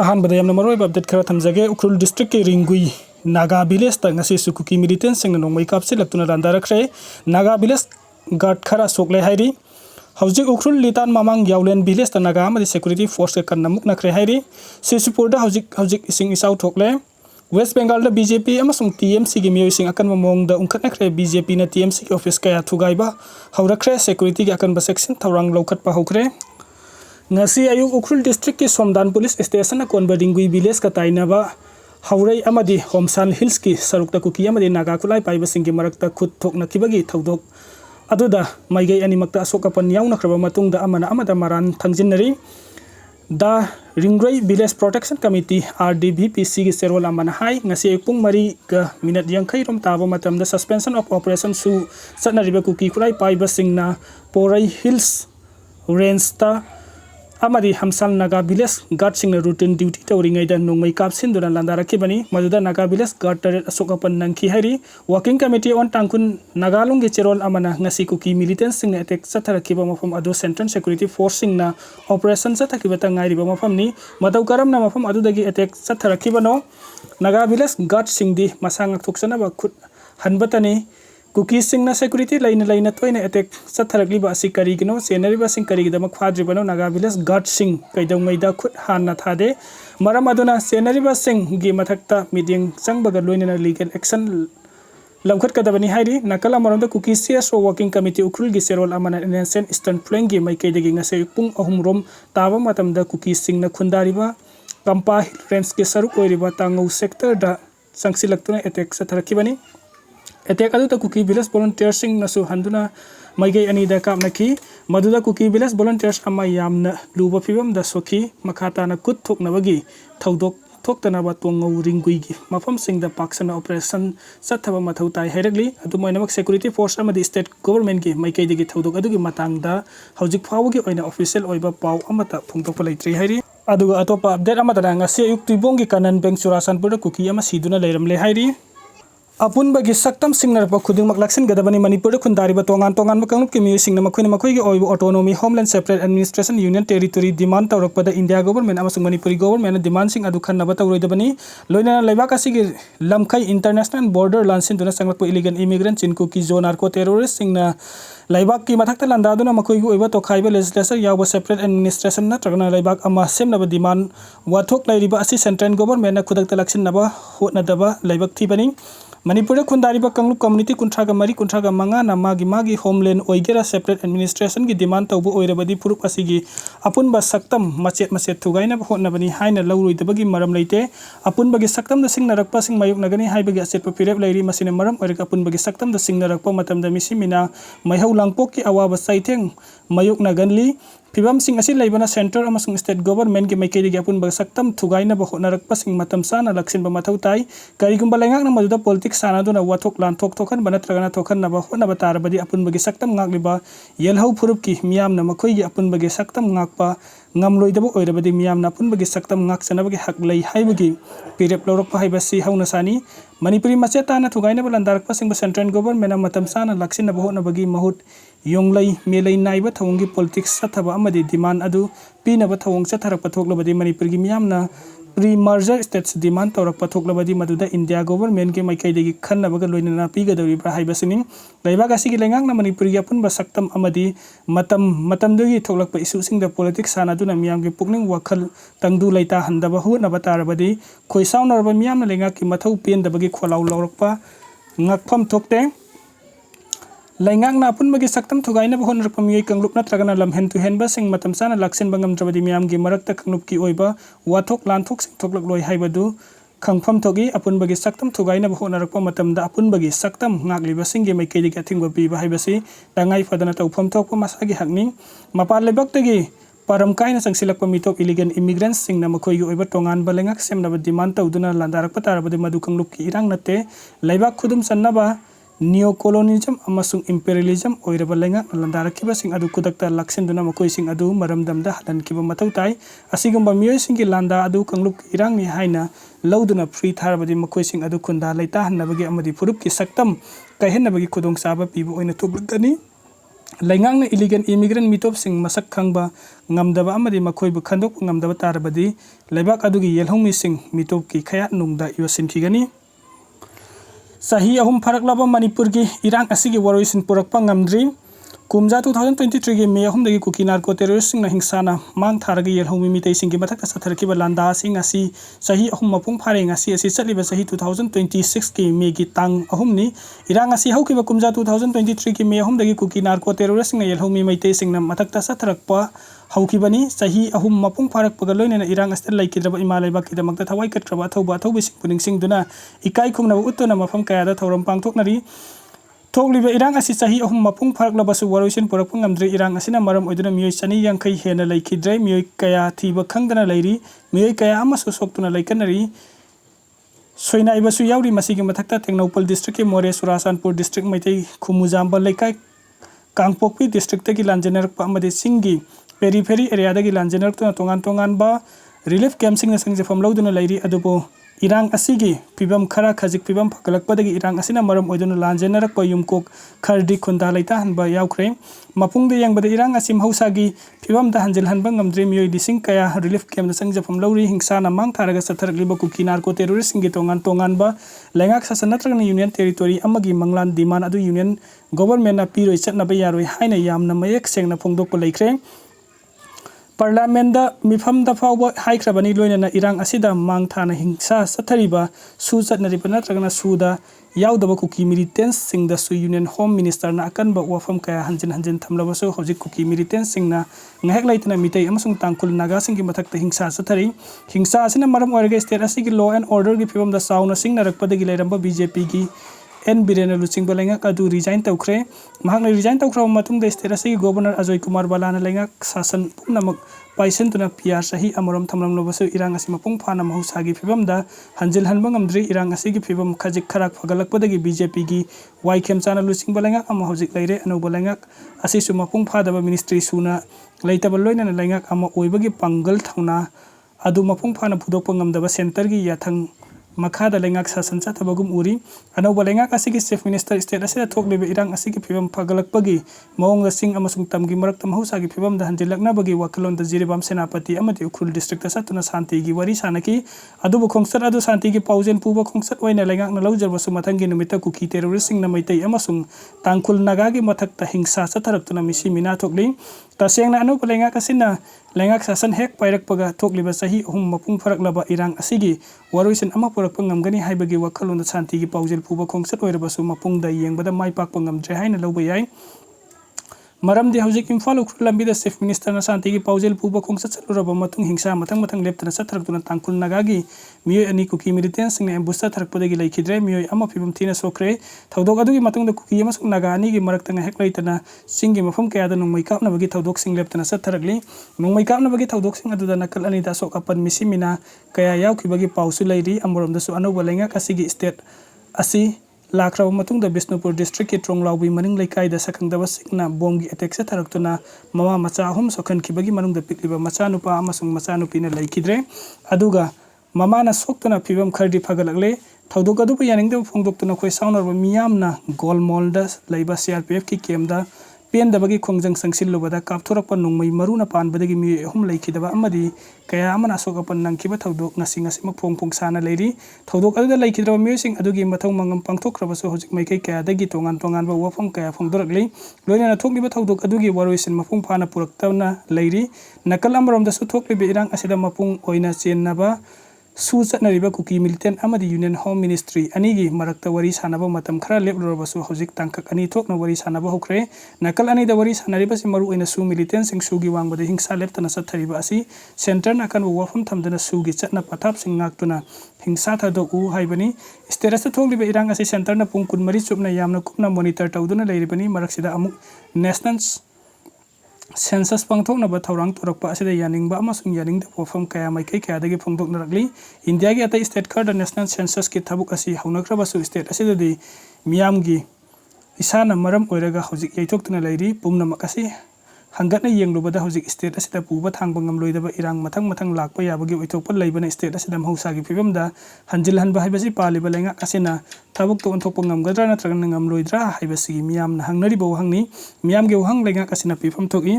अहानबदा यामना मरोइब update खरा थमजगे Ukhrul district के रिंगुई Naga village ता ngasi सुकुकी मिलिटेंट सिंग नोंमै कापसे लक्तुना लांदारखरे नागा विलेज गार्ड खरा सोकले हाइरी हौजिक उखरुल लितान मामांग यावलेन विलेज ता नागा अमदि सिक्युरिटी फोर्स के कन्नमुक नखरे हाइरी सिसुपुरदा हौजिक इसिंग इसाउ थोकले वेस्ट बेंगल बीजेपी टीएमसी की मियोइसिंग अकनबा मोंगदा उंखतनखरे बीजेपी ना टीएमसी के ऑफिस कया थुगाइबा हौरखरे सिक्युरिटी के अकनबा section थौरांग लौखतपा हौखरे ngasi ayuk ukrul district ki somdan police station na konba ringui village ka tainaba haurai amadi homsan hills ki sarukta kuki amadi naga kulai paiba singi marakta khut thokna kibagi thodok aduda maigai animakta asokapan yauna khraba matungda amada maran thangjinari da ringrai village protection committee rdvpc ki serol amana hai ngasi pung mari ka minute yangkhai rom taba matamda suspension of operation su satnariba kuki kulai paiba singna porai hills range ta amadi hamsal naga village guard sing routine duty tawringai da nongmai kapsin duna landara kibani maduda naga village guard taret asokapan nangki hairi working committee on tangkun nagalung ge cherol amana ngasi kuki militant sing attack sathara kiba mafam adu central security force sing na operation sathaki bata ngai riba mafam ni Matou Karamna mafam adu dagi attack sathara kibano naga village guard sing di masang thuksana ba khut hanbatani Kuki Sem security laina toina attack satharakliba asi karigino senariba sing karigidama khwadribano naga village guard sing kaidongmaida khut hanna thade maram aduna senariba sing gi mathakta meeting changbaga loina legal action lamkhat kadabani hairi nakala maronda Kuki CSO working committee ukrul gi serol amana innocent eastern flank gi maikaidagi ngase pung ahum rom taba matamda Kuki Sem na khundariba kampa range ke saruk oiriba tangau sector da sangsilaktuna attack satharakibani attack adu ta Kuki village volunteers sing nasu handuna maigai ani da kapnaki maduda Kuki village volunteers ama yamna luba fibam da Sokhi makhata na kut thoknabagi thodok thoktana ba tongau ringui gi mafam sing da paksana operation sathaba mathau tai hairagli adu moinamak security force amadi state government gi maikai digi thodok adu gi matang da hojik phawgi oina official oiba pau amata phungtokpa leitri hairi aduga atopa update amata ngasi ayuk tibong gi kanan bank churasanpur da Kuki ama siduna leiramle hairi apun bagi saktam singnar pa khuding maklaksin gadabani manipur khundari ba tongan makang ki mi singna makhoi gi oibu autonomy homeland separate administration union territory demand tawrak pada India government amasung manipuri government demand sing adu khanna ba tawroidabani loina laibak asigi lamkhai international border lansin duna sanglakpo illegal immigrant chinko ki zone narco terrorist singna laibak ki mathakta landa duna makhoi gi oiba tokhaiba legislature yawa separate administration na tragna laibak ama semna ba demand wathok lairiba asi central government na khudakta laksin naba hotna daba laibak thibani Manipur khundariba kanglup community kuntraga mari kuntraga manga na magi homeland oigera separate administration gi demand tawbu oirabadi purup asigi apun ba saktam machet thugaina hotna bani haina lawruidabagi maram leite apun bagi saktam da singna rakpa sing mayuk nagani haibagi aset pa pirep lairi masine maram oirika apun bagi saktam da singna rakpa matam da misimina maihau langpok ki awaba saitheng mayuk naganli Fibam sing asi laibana center amasung state government ki maikei gi apun ba saktam thugaina ba hotna rakpa sing matam sana laksin ba mathau tai karigumba laingak na maduda politics sana duna wathok lan thokhan bana tragana thokhan na ba hotna ba tarabadi apun bagi saktam ngagliba yelhau furup ki miyam na makhoi gi apun bagi saktam ngakpa ngamloidaba oirabadi miyam na apun bagi saktam ngak sanabagi hak lei haibagi pirep lorokpa haibasi hauna sani Manipuri maceta na thugaina ba landarakpa sing ba central government na matam sana laksin na ba hotna bagi mahut yonglai melai naiba thawongi politics sathaba amadi demand adu pina ba thawong satharak pathoklabadi Manipur gi miyamna pre-merger states demand tawrak pathoklabadi maduda India government ge maikai degi khanna baga loinana piga dawi ba haibasining laibak asigi lengak na Manipur gi apun ba saktam amadi matam dugi thoklakpa issue sing da politics sana duna miyam ge pukning wakhal tangdu laita handaba hu na batarabadi khoisaw narba miyam na lengak ki mathau pen dabagi kholaw lawrakpa ngakpham thokte laingak na apun bagi saktam thugaina ba honrak pamiyai kanglup na tragana lamhen tu hen ba sing matam sana laksin bangam trabadi miyam gi marakta kanglup ki oiba wathok lanthok sing thoklak loi haibadu khangpham thogi apun bagi saktam thugaina ba honrak pa matam da apun bagi saktam ngakli ba sing gi mai kedi ga thingba pi ba haibasi dangai fadana tawpham thok pa masagi hakning mapal lebak tagi param kaina sangsilak pa mitop illegal immigrants sing na makhoi gi oiba tongan ba lengak semna ba demand tawduna landarak pa tarabadi madu kanglup ki irang nate laibak khudum sanna ba neo-colonialism amasung imperialism oiraba lenga landarakkiba sing adu kudakta laksenduna makoi sing adu maramdamda halankiba mathau tai asigumba miyoi singi landa adu kanglup irang ni haina lauduna free tharabadi makoi sing adu khunda laita hannabagi amadi furup ki saktam kaihennabagi khudong saba pibu oina thublagani Laingangna illegal immigrant mitop sing masak khangba ngamdaba amadi makhoi bu khandok ngamdaba tarbadi lebak adugi yelhomi sing mitop ki khaya nungda yosin khigani sahi ahum farak laba manipur ki irang asigi waroisin purakpa ngamdri kumja 2023 gi me ahum dagi kuki narco terrorist sing na hingsana mang tharagi yelhomi mitei sing gi mathak satharki ba landa sing asi sahi ahum mapung phare ngasi asi chaliba sahi 2026 ki me gi tang ahum ni irang asi hauki ba kumja 2023 ki me ahum dagi kuki narco terrorist sing na yelhomi mitei sing na mathak ta satharakpa hauki bani sahi ahum mapung pharak paga loina irang astel laikidraba imalai ba ki damakta thawai katraba thauba thaubi sing puning sing duna ikai khumna utuna mafam kaya da thauram pangthoknari Tokliba irang asi sahi ahum mapung farak labasu waroisin purakpa ngamdre irang asina maram oiduna miyoi chani yangkai hena laikidrai miyoi kaya thiba khangdana lairi miyoi kaya amasu soktuna laikanari soina ibasu yauri masigi mathakta Tengnopal district ke More Surasanpur district maitai khumujamba laikai Kangpokpi district tagi lanjenarak pa amade singi periphery area dagi lanjenarak tuna tongan ba relief camp sing na sangjefam lauduna lairi adubo irang asigi pibam khara khajik pibam phakalakpadagi irang asina maram oiduna lanjenarak pa yumkok khardi khunda laita hanba yaukre mapungde yangbada irang asim hausagi pibam da hanjil hanba ngamdre miyoi dising kaya relief camp na sangjefam lauri hingsa na mang tharaga satharakliba kuki narco terrorist singi tongan ba lengak sasanatrakna union territory amagi manglan demand adu union government na piroi chatnaba yaroi haina yamna mayek sengna phongdokpa laikre Parliament da mifam da fawba haikrabani loina irang asida mang thana hingsa sathariba su chatnariba natragana suda yaudaba kuki militants sing da su union home minister na akan ba wafam kaya hanjin thamlaba so hojik kuki militants sing na ngahek laitna mitei amasung tangkul naga sing gi mathakta hingsa sathari hingsa asina maram orga state asigi law and order gi phibam da sauna sing narakpadagi lairamba BJP gi N Birena Luching Balengak adu resign taukre mahakna resign taukra matung da state asigi governor Ajoy Kumar Balana lengak sasan pumnamak paisen tuna PR sahi amoram thamlam lobasu irang asima pung phana mahusagi phibam da hanjil hanbang amdri irang asigi phibam khajik kharak phagalakpadagi BJP gi Waikem chana Luching Balengak ama hojik laire anu balengak asi suma pung phadaba ministry suna leitaba loina lengak ama oibagi pangal thauna adu mapung phana phudokpa ngamdaba center gi yathang Makhada lengak sasan chathabagum uri anoba lengak asigi chief minister state asida thokliba irang asigi phibam phagalakpagi mawong sing amasung tamgi marakta mahusagi phibam da hanjilakna bagi wakalon da jiribam senapati amati ukrul district asatuna santi gi wari sanaki adubu khongsat adu santi gi paujen puba khongsat oina lengak na laujar basu mathangi numita kuki terrorist sing na maitai amasung tangkul naga gi mathakta hingsa satharakuna misi mina thokli tasengna anoba lengak asina lengak sasan hek pairak paga thokliba sahi ahum mapung farak laba irang asigi waroisin ama purakpa ngamgani haibagi wakalon da santi gi paujel puba khongsat oirabasu mapungda yengbada mai pakpa ngamdre haina lauba yai maram di hojik imphal ukhru lambi da chief minister na santi gi paujel puba khongsat chaluraba matung hingsa mathang leptana satharakuna tangkul nagagi miyoi ani kuki militants sing na ambusta tharakpadagi laikidre miyoi ama phibam thina sokre thaudok adugi matung da kuki amasung naga ani gi marakta hek laitana singi mafam kaya da nungmai kapna bagi thaudok sing leptana satharakli nungmai kapna bagi thaudok sing adu da nakal ani da sok apan misimina kaya yauki bagi pausu lairi amoram da su anoba lengak asigi state asi lakraba matung da Bisnupur district ki Tronglaubi maning laikai da sakangdaba sikna bomgi attack sa tharaktuna mama macha ahum sokhan kibagi manung da pikliba macha nupa amasung macha nupi na laikidre aduga mama na soktuna phibam khardi phagalakle thaudok adu pa yaning da phongdoktuna khoi saunarba miyamna golmol da laiba CRPF ki kem da pen da bagi khongjang sangsil lobada kapthorakpa nungmai maruna pan badagi mi hum laikidaba amadi kaya amana sokapan nangkiba thaudok ngasi mapong sana leiri thaudok adu da laikidaba mi sing adugi mathau mangam pangthokraba so hojik mai kai kaya dagi tongan ba wafam kaya phongdorakli loina na thokliba thaudok adugi waroisin mapung phana puraktawna leiri nakal amram da su thokliba irang asida mapung oina chennaba su chatnariba kuki militant amadi union home ministry anigi marakta wari sanaba matam khara leploraba su hojik tangkak ani thokna wari sanaba hokre nakal ani da wari sanariba si maru oina su militant sing sugi wangbada hingsa leptana sathariba asi center nakan wafam thamdana sugi chatna pathap sing ngaktuna hingsa thadok u haibani sterasa thokliba irang asi center na pung kun mari chupna yamna kupna monitor tawduna leiribani maraksida amuk national census pangthokna ba thaurang torakpa asida yaningba amasung yaningda wafam kaya maikai kaya dagi phongdoknarakli India gi atai state khada national census ki thabuk asi haunakraba su state asida di miyamgi isana maram oiraga hojik yaithoktuna leiri pumna makasi hanggatna yenglubada hojik state asida puba thangba ngamloidaba irang mathang lakpa yabagi oithokpa leibana state asida mahusagi fibamda hanjilhanba haibasi paliba lenga asina thabuk to onthokpa ngamgadra natraga ngamloidra haibasi miyamna hangnari bo hangni miyamge uhang lenga asina pifam thoki